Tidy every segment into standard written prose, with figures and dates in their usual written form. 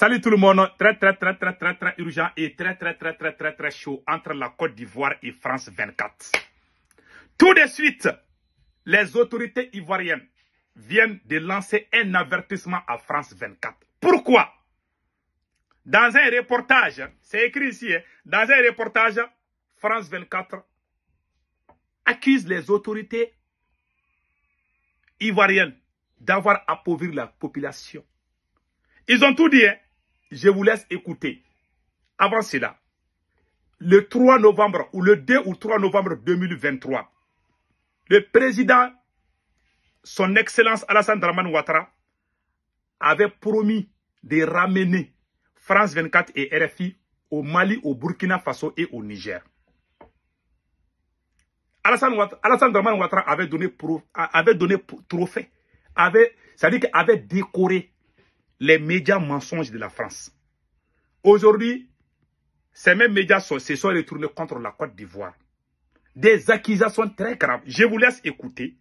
Salut tout le monde, très urgent et très chaud entre la Côte d'Ivoire et France 24. Tout de suite, les autorités ivoiriennes viennent de lancer un avertissement à France 24. Pourquoi? Dans un reportage, c'est écrit ici, dans un reportage, France 24 accuse les autorités ivoiriennes d'avoir appauvri la population. Ils ont tout dit, hein? Je vous laisse écouter. Avant cela, le 3 novembre ou le 2 ou 3 novembre 2023, le président, son Excellence Alassane Dramane Ouattara, avait promis de ramener France 24 et RFI au Mali, au Burkina Faso et au Niger. Alassane Dramane Ouattara avait donné trophée, c'est-à-dire qu'il avait décoré les médias mensonges de la France. Aujourd'hui, ces mêmes médias se sont retournés contre la Côte d'Ivoire. Des accusations très graves. Je vous laisse écouter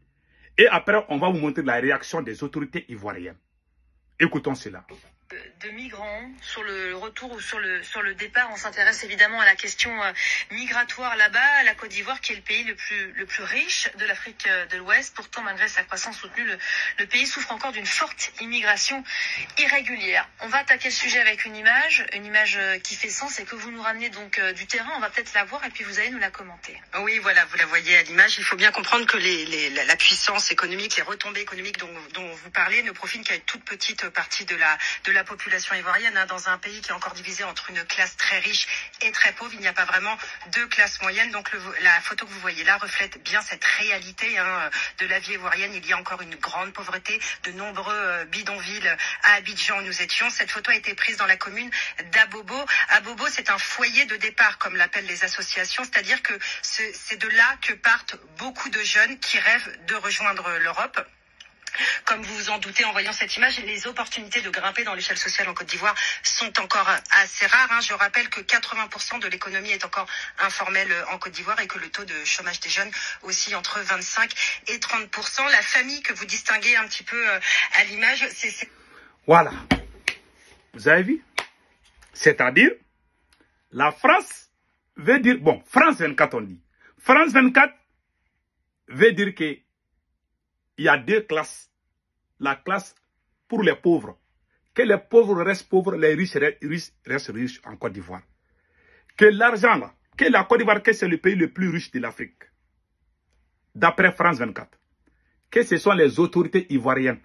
et après on va vous montrer la réaction des autorités ivoiriennes. Écoutons cela. De migrants sur le retour ou sur le départ. On s'intéresse évidemment à la question migratoire là-bas, la Côte d'Ivoire qui est le pays le plus riche de l'Afrique de l'Ouest. Pourtant, malgré sa croissance soutenue, le pays souffre encore d'une forte immigration irrégulière. On va attaquer le sujet avec une image qui fait sens et que vous nous ramenez donc du terrain. On va peut-être la voir et puis vous allez nous la commenter. Oui, voilà, vous la voyez à l'image. Il faut bien comprendre que la puissance économique, les retombées économiques dont vous parlez ne profitent qu'à une toute petite partie de la population ivoirienne, hein, dans un pays qui est encore divisé entre une classe très riche et très pauvre. Il n'y a pas vraiment deux classes moyennes. Donc la photo que vous voyez là reflète bien cette réalité, hein, de la vie ivoirienne. Il y a encore une grande pauvreté, de nombreux bidonvilles à Abidjan où nous étions. Cette photo a été prise dans la commune d'Abobo. Abobo, c'est un foyer de départ, comme l'appellent les associations, c'est-à-dire que c'est de là que partent beaucoup de jeunes qui rêvent de rejoindre l'Europe. Comme vous vous en doutez en voyant cette image, les opportunités de grimper dans l'échelle sociale en Côte d'Ivoire sont encore assez rares, hein. Je rappelle que 80% de l'économie est encore informelle en Côte d'Ivoire et que le taux de chômage des jeunes aussi entre 25 et 30%. La famille que vous distinguez un petit peu à l'image, c'est... Voilà. Vous avez vu? C'est-à-dire, la France veut dire... Bon, France 24 on dit. France 24 veut dire que il y a deux classes. La classe pour les pauvres. Que les pauvres restent pauvres, les riches restent riches en Côte d'Ivoire. Que l'argent, là, que la Côte d'Ivoire, que c'est le pays le plus riche de l'Afrique. D'après France 24. Que ce sont les autorités ivoiriennes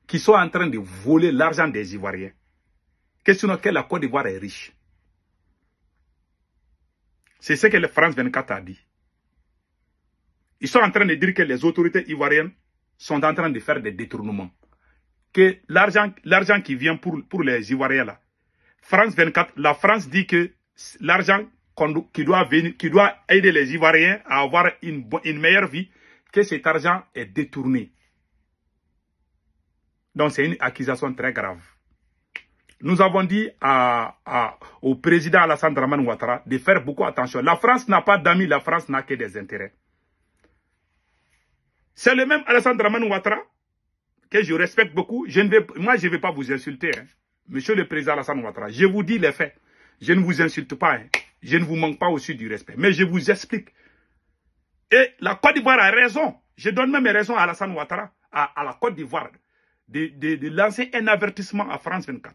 qui sont en train de voler l'argent des Ivoiriens. Que sinon que la Côte d'Ivoire est riche. C'est ce que le France 24 a dit. Ils sont en train de dire que les autorités ivoiriennes sont en train de faire des détournements. Que l'argent qui vient pour les Ivoiriens là, France 24, la France dit que l'argent qui doit aider les Ivoiriens à avoir une meilleure vie, que cet argent est détourné. Donc c'est une accusation très grave. Nous avons dit au président Alassane Dramane Ouattara de faire beaucoup attention. La France n'a pas d'amis, la France n'a que des intérêts. C'est le même Alassane Dramane Ouattara que je respecte beaucoup. Moi, je ne vais pas vous insulter, hein. Monsieur le président Alassane Ouattara. Je vous dis les faits. Je ne vous insulte pas, hein. Je ne vous manque pas aussi du respect. Mais je vous explique. Et la Côte d'Ivoire a raison. Je donne même raison à Alassane Ouattara, à la Côte d'Ivoire, de lancer un avertissement à France 24.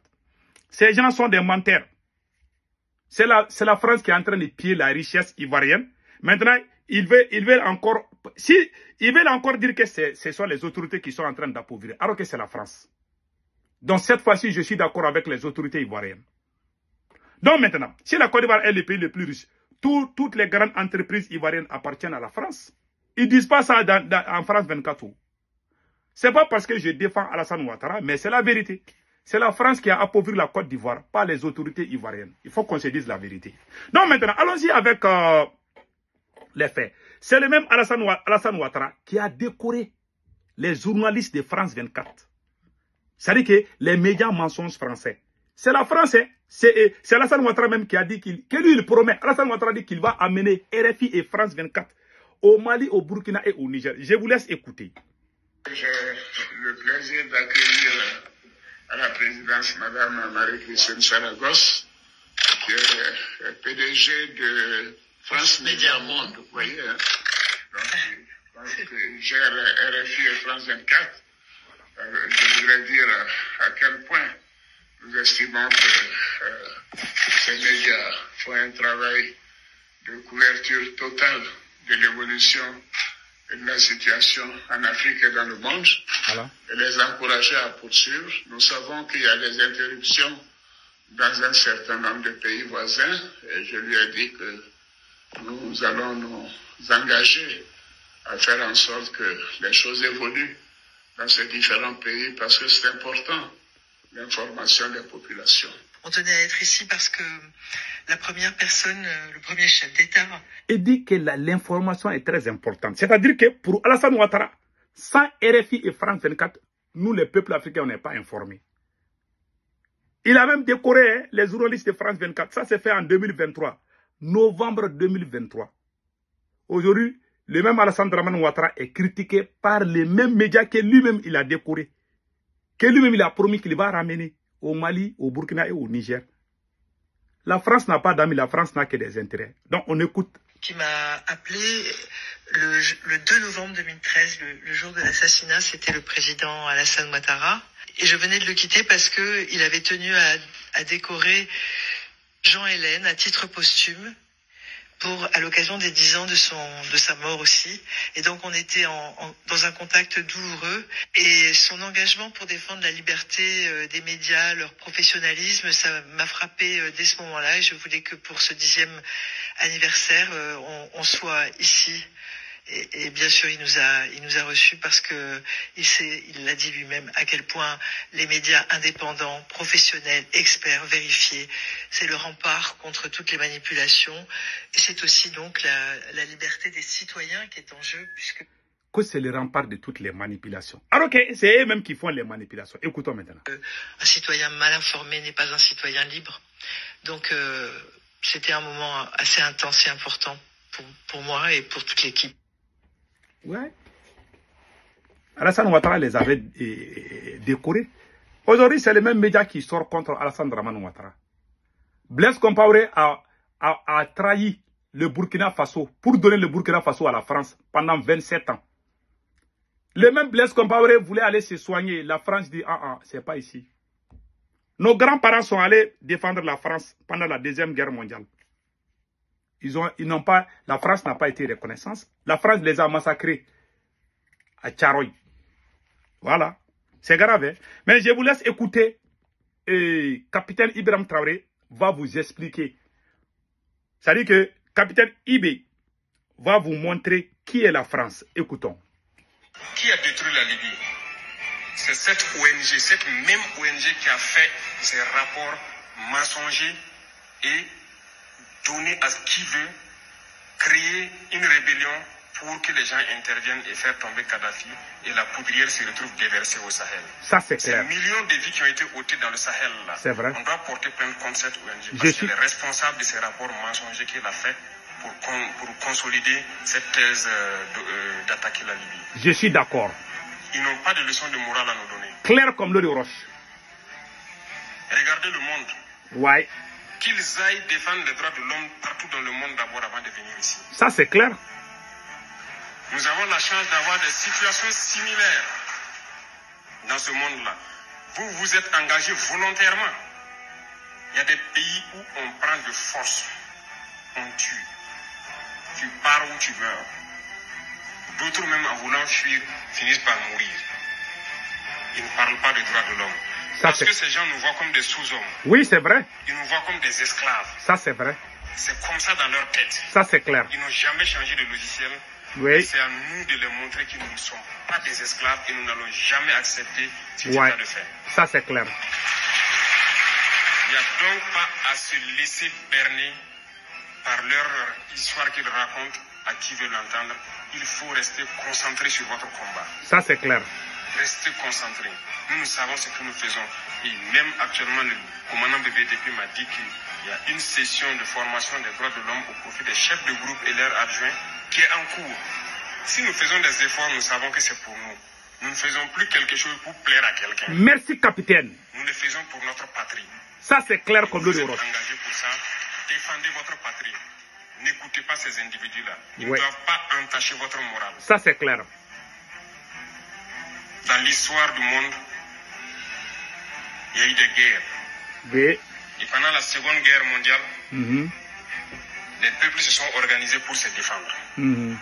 Ces gens sont des menteurs. C'est la France qui est en train de piller la richesse ivoirienne. Maintenant, ils veulent encore dire que ce sont les autorités qui sont en train d'appauvrir, alors que c'est la France. Donc cette fois-ci, je suis d'accord avec les autorités ivoiriennes. Donc maintenant, si la Côte d'Ivoire est le pays le plus riche, toutes les grandes entreprises ivoiriennes appartiennent à la France. Ils ne disent pas ça en France 24. Ce n'est pas parce que je défends Alassane Ouattara, mais c'est la vérité. C'est la France qui a appauvri la Côte d'Ivoire, pas les autorités ivoiriennes. Il faut qu'on se dise la vérité. Donc maintenant, allons-y avec les faits. C'est le même Alassane Ouattara qui a décoré les journalistes de France 24. C'est-à-dire que les médias mensonges français. C'est la France, hein? C'est Alassane Ouattara même qui a dit que lui il promet. Alassane Ouattara dit qu'il va amener RFI et France 24 au Mali, au Burkina et au Niger. Je vous laisse écouter. J'ai le plaisir d'accueillir à la présidence Madame Marie-Christine Saragosse, qui est PDG de France Média Monde, vous voyez, hein. Donc, qui gère RFI et France 24. Je voudrais dire à quel point nous estimons que ces médias font un travail de couverture totale de l'évolution et de la situation en Afrique et dans le monde, voilà, et les encourager à poursuivre. Nous savons qu'il y a des interruptions dans un certain nombre de pays voisins, et je lui ai dit que nous allons nous engager à faire en sorte que les choses évoluent dans ces différents pays, parce que c'est important, l'information des populations. On tenait à être ici parce que la première personne, le premier chef d'État... Il dit que l'information est très importante. C'est-à-dire que pour Alassane Ouattara, sans RFI et France 24, nous, les peuples africains, on n'est pas informés. Il a même décoré les journalistes de France 24. Ça s'est fait en 2023. Novembre 2023. Aujourd'hui, le même Alassane Dramane Ouattara est critiqué par les mêmes médias que lui-même il a décoré. Que lui-même il a promis qu'il va ramener au Mali, au Burkina et au Niger. La France n'a pas d'amis, la France n'a que des intérêts. Donc on écoute. Qui m'a appelé le 2 novembre 2013, le jour de l'assassinat, c'était le président Alassane Ouattara. Et je venais de le quitter parce qu'il avait tenu à décorer Jean Hélène à titre posthume à l'occasion des 10 ans de sa mort aussi. Et donc on était dans un contact douloureux. Et son engagement pour défendre la liberté des médias, leur professionnalisme, ça m'a frappé dès ce moment-là. Et je voulais que pour ce 10e anniversaire, on soit ici. Et bien sûr, il nous a reçus parce que il l'a dit lui-même à quel point les médias indépendants, professionnels, experts, vérifiés, c'est le rempart contre toutes les manipulations. Et c'est aussi donc la liberté des citoyens qui est en jeu, puisque... Que c'est le rempart de toutes les manipulations. Alors que c'est eux-mêmes qui font les manipulations. Écoutons maintenant. Un citoyen mal informé n'est pas un citoyen libre. Donc c'était un moment assez intense et important pour moi et pour toute l'équipe. Ouais. Alassane Ouattara les avait décorés. Aujourd'hui, c'est les mêmes médias qui sortent contre Alassane Dramane Ouattara. Blaise Compaoré a trahi le Burkina Faso pour donner le Burkina Faso à la France pendant 27 ans. Le même Blaise Compaoré voulait aller se soigner. La France dit, c'est pas ici. Nos grands-parents sont allés défendre la France pendant la Deuxième Guerre mondiale. La France n'a pas été reconnaissance. La France les a massacrés à Tcharoy. Voilà. C'est grave. Hein? Mais je vous laisse écouter. Capitaine Ibrahim Traoré va vous expliquer. C'est-à-dire que Capitaine Ibé va vous montrer qui est la France. Écoutons. Qui a détruit la Libye? C'est cette ONG, cette même ONG qui a fait ces rapports mensongers et donner à qui veut créer une rébellion pour que les gens interviennent et faire tomber Kadhafi et la poudrière se retrouve déversée au Sahel. Ça c'est clair. Ces millions de vies qui ont été ôtées dans le Sahel là. C'est vrai. On doit porter plainte contre cette ONG parce qu'elle est responsable de ces rapports mensongers qu'elle a fait pour consolider cette thèse d'attaquer la Libye. Je suis d'accord. Ils n'ont pas de leçon de morale à nous donner. Clair comme l'eau de roche. Regardez le monde. Ouais. Qu'ils aillent défendre les droits de l'homme partout dans le monde d'abord avant de venir ici. Ça c'est clair. Nous avons la chance d'avoir des situations similaires dans ce monde-là. Vous vous êtes engagés volontairement. Il y a des pays où on prend de force, on tue. Tu pars ou tu meurs. D'autres même en voulant fuir finissent par mourir. Ils ne parlent pas des droits de l'homme. Parce que ces gens nous voient comme des sous-hommes. Oui, c'est vrai. Ils nous voient comme des esclaves. Ça, c'est vrai. C'est comme ça dans leur tête. Ça, c'est clair. Ils n'ont jamais changé de logiciel. Oui. C'est à nous de leur montrer qu'ils ne sont pas des esclaves et nous n'allons jamais accepter cet état de fait. Ça, c'est clair. Il n'y a donc pas à se laisser berner par leur histoire qu'ils racontent à qui veut l'entendre. Il faut rester concentré sur votre combat. Ça, c'est clair. Restez concentrés. Nous savons ce que nous faisons. Et même actuellement, le commandant BBDP m'a dit qu'il y a une session de formation des droits de l'homme au profit des chefs de groupe et leurs adjoints qui est en cours. Si nous faisons des efforts, nous savons que c'est pour nous. Nous ne faisons plus quelque chose pour plaire à quelqu'un. Merci, capitaine. Nous le faisons pour notre patrie. Ça, c'est clair comme l'eau de Vous êtes roche. engagé pour ça. Défendez votre patrie. N'écoutez pas ces individus-là. Ils Ouais. ne doivent pas entacher votre morale. Ça, c'est clair. Dans l'histoire du monde, il y a eu des guerres. Oui. Et pendant la Seconde Guerre mondiale, Mhm. les peuples se sont organisés pour se défendre. Mhm.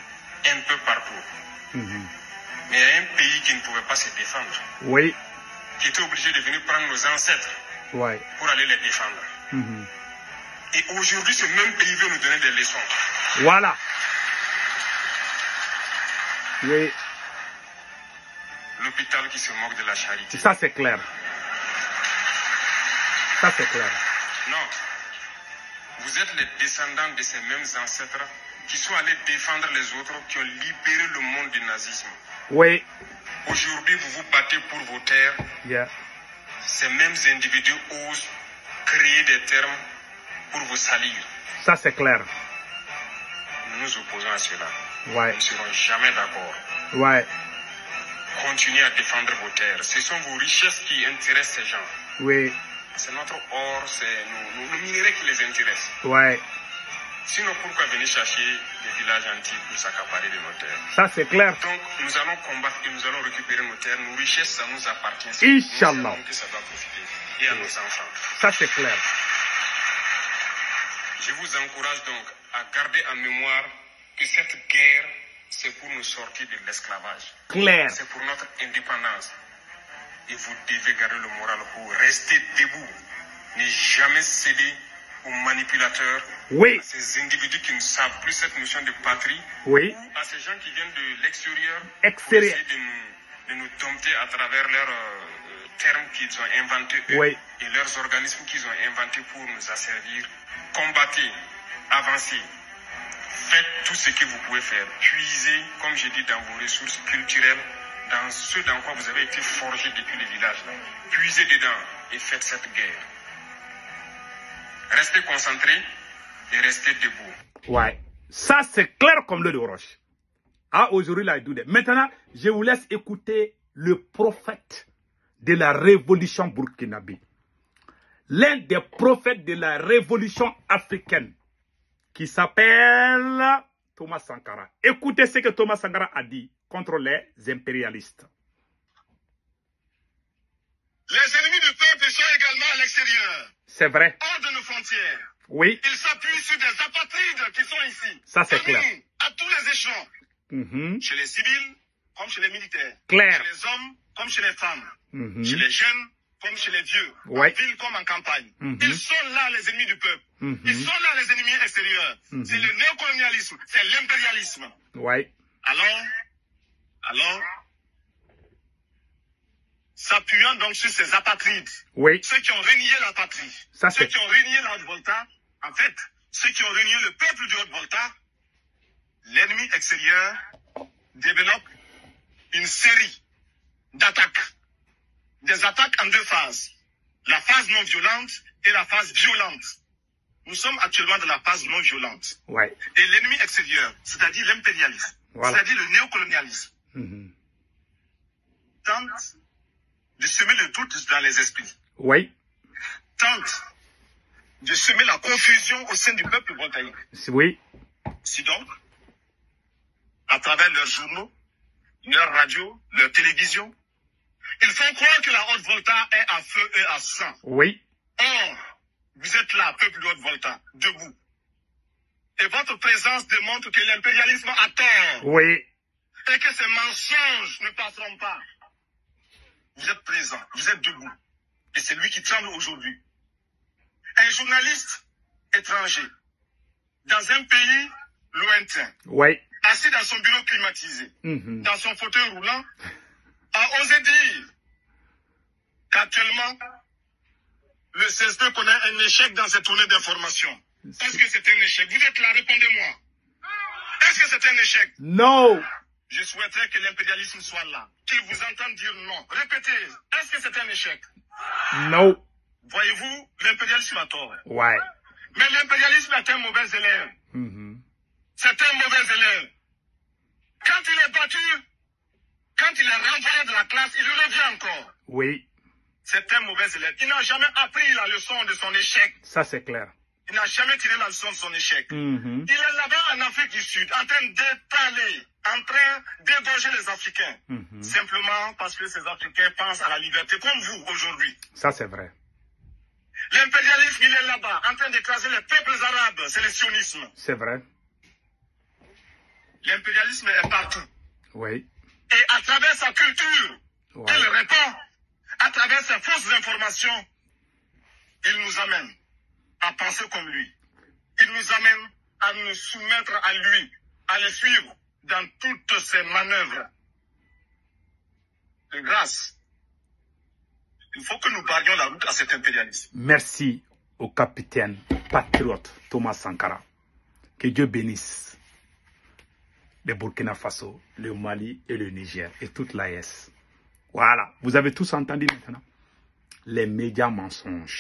Un peu partout. Mhm. Mais il y a un pays qui ne pouvait pas se défendre, Oui. qui était obligé de venir prendre nos ancêtres Ouais. pour aller les défendre. Mhm. Et aujourd'hui, ce même pays veut nous donner des leçons. Voilà. Oui. L'hôpital qui se moque de la charité. Ça, c'est clair. Ça, c'est clair. Non. Vous êtes les descendants de ces mêmes ancêtres qui sont allés défendre les autres, qui ont libéré le monde du nazisme. Oui. Aujourd'hui, vous vous battez pour vos terres. Yeah. Ces mêmes individus osent créer des termes pour vous salir. Ça, c'est clair. Nous nous opposons à cela. Ouais. Nous ne serons jamais d'accord. Ouais. Continuez à défendre vos terres. Ce sont vos richesses qui intéressent ces gens. Oui. C'est notre or, c'est nos minerais qui les intéressent. Ouais. Sinon, pourquoi venir chercher des villages antiques pour s'accaparer de nos terres? Ça, c'est clair. Donc, nous allons combattre et nous allons récupérer nos terres. Nos richesses, ça nous appartient. Inch'Allah. Que ça doit profiter. Et à nos enfants. Ça, c'est clair. Je vous encourage donc à garder en mémoire que cette guerre, c'est pour nous sortir de l'esclavage. Clair. C'est pour notre indépendance. Et vous devez garder le moral haut. Restez debout. Ne jamais céder aux manipulateurs, Oui. à ces individus qui ne savent plus cette notion de patrie, Oui. ou à ces gens qui viennent de l'extérieur Extérieur. pour essayer de nous dompter à travers leurs termes qu'ils ont inventés eux, Oui. et leurs organismes qu'ils ont inventés pour nous asservir. Combattez, avancez, faites tout ce que vous pouvez faire. Puisez, comme j'ai dit, dans vos ressources culturelles, dans ce dans quoi vous avez été forgé depuis le village. Puisez dedans et faites cette guerre. Restez concentrés et restez debout. Ouais. Ça, c'est clair comme l'eau de roche. Ah, aujourd'hui, là, maintenant, je vous laisse écouter le prophète de la révolution burkinabé. L'un des prophètes de la révolution africaine, qui s'appelle Thomas Sankara. Écoutez ce que Thomas Sankara a dit contre les impérialistes. Les ennemis du peuple sont également à l'extérieur. C'est vrai. Hors de nos frontières. Oui. Ils s'appuient sur des apatrides qui sont ici. Ça, c'est clair. À tous les échelons. Chez les civils, comme chez les militaires. Clair. Chez les hommes, comme chez les femmes. Chez les jeunes, comme chez les vieux. Ouais. En ville comme en campagne. Ils sont là, les ennemis du peuple. Ils sont là, les ennemis extérieurs. C'est le néocolonialisme. C'est l'impérialisme. Ouais. Alors, s'appuyant donc sur ces apatrides, Oui. ceux qui ont renié la patrie, Ça, ceux qui ont renié la Haute-Volta, en fait, ceux qui ont renié le peuple du Haute-Volta, l'ennemi extérieur développe une série d'attaques. Des attaques en deux phases. La phase non violente et la phase violente. Nous sommes actuellement dans la phase non violente. Ouais. Et l'ennemi extérieur, c'est-à-dire l'impérialisme, Voilà. c'est-à-dire le néocolonialisme, tente de semer le doute dans les esprits. Oui. Tente de semer la confusion au sein du peuple voltaïque. Oui. Si donc, à travers leurs journaux, leurs radios, leurs télévisions, ils font croire que la Haute-Volta est à feu et à sang. Oui. Or, vous êtes là, peuple de Haute-Volta, debout. Et votre présence démontre que l'impérialisme a tort. Oui. Et que ces mensonges ne passeront pas. Vous êtes présent, vous êtes debout. Et c'est lui qui tremble aujourd'hui. Un journaliste étranger, dans un pays lointain, Oui. assis dans son bureau climatisé, dans son fauteuil roulant, a osé dire qu'actuellement, le CSP connaît un échec dans cette tournée d'information. Est-ce que c'est un échec? Vous êtes là, répondez-moi. Est-ce que c'est un échec? Non. Je souhaiterais que l'impérialisme soit là, qu'il vous entende dire non. Répétez, est-ce que c'est un échec? Non. Voyez-vous, l'impérialisme a tort. Ouais. Mais l'impérialisme est un mauvais élève. C'est un mauvais élève. Quand il est battu, Quand il est renvoyé de la classe, il revient encore. Oui. C'est un mauvais élève. Il n'a jamais appris la leçon de son échec. Ça, c'est clair. Il n'a jamais tiré la leçon de son échec. Mhm. Il est là-bas en Afrique du Sud, en train d'étaler, en train d'égorger les Africains. Mhm. Simplement parce que ces Africains pensent à la liberté, comme vous aujourd'hui. Ça, c'est vrai. L'impérialisme, il est là-bas, en train d'écraser les peuples arabes. C'est le sionisme. C'est vrai. L'impérialisme est partout. Oui. Et à travers sa culture, Ouais. il répand, à travers ses fausses informations, il nous amène à penser comme lui. Il nous amène à nous soumettre à lui, à le suivre dans toutes ses manœuvres. De grâce, il faut que nous barrions la route à cet impérialisme. Merci au capitaine patriote Thomas Sankara. Que Dieu bénisse le Burkina Faso, le Mali et le Niger et toute l'AES. Voilà, vous avez tous entendu maintenant. Les médias mensonges.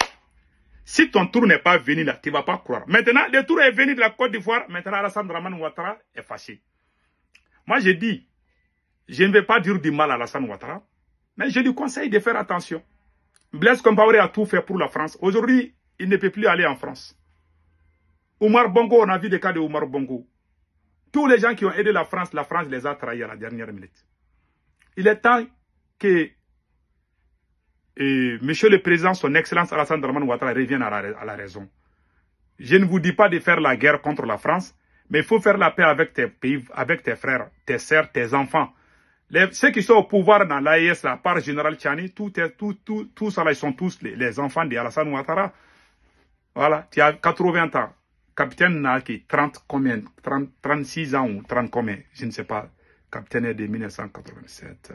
Si ton tour n'est pas venu là, tu ne vas pas croire. Maintenant, le tour est venu de la Côte d'Ivoire. Maintenant, Alassane Dramane Ouattara est fâché. Moi, j'ai dit, je ne vais pas dire du mal à Alassane Ouattara, mais je lui conseille de faire attention. Blaise Compaoré a tout fait pour la France. Aujourd'hui, il ne peut plus aller en France. Oumar Bongo, on a vu des cas de Oumar Bongo. Tous les gens qui ont aidé la France les a trahis à la dernière minute. Il est temps que Monsieur le Président, son Excellence Alassane Dramane Ouattara revienne à la raison. Je ne vous dis pas de faire la guerre contre la France, mais il faut faire la paix avec tes pays, avec tes frères, tes sœurs, tes enfants. Ceux qui sont au pouvoir dans l'AES, la part Général Tchani, tout ça là, ils sont tous les enfants d'Alassane Ouattara. Voilà, tu as 80 ans. Capitaine Naki, 36 ans ou 30 combien, je ne sais pas. Capitaine est de 1987.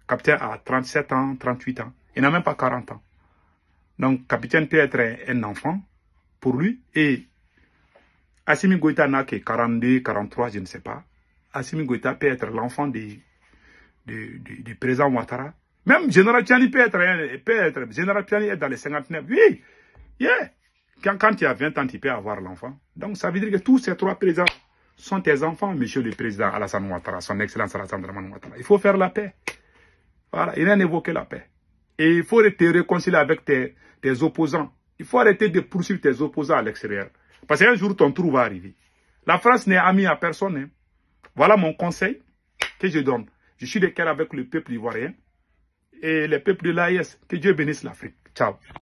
Capitaine a 37 ans, 38 ans. Il n'a même pas 40 ans. Donc, capitaine peut être un enfant pour lui. Et Assimi Goïta n'a que 42, 43, je ne sais pas. Assimi Goïta peut être l'enfant du président Ouattara. Même Général Tchani peut être. Général Tchani est dans les 59. Oui, yeah. Quand tu as 20 ans, tu peux avoir l'enfant. Donc, ça veut dire que tous ces trois présidents sont tes enfants, monsieur le président Alassane Ouattara, son excellence Alassane Dramane Ouattara. Il faut faire la paix. Voilà, il a évoqué la paix. Et il faut te réconcilier avec tes opposants. Il faut arrêter de poursuivre tes opposants à l'extérieur. Parce qu'un jour, ton tour va arriver. La France n'est amie à personne. Hein. Voilà mon conseil que je donne. Je suis de cœur avec le peuple ivoirien et le peuple de l'AES. Que Dieu bénisse l'Afrique. Ciao.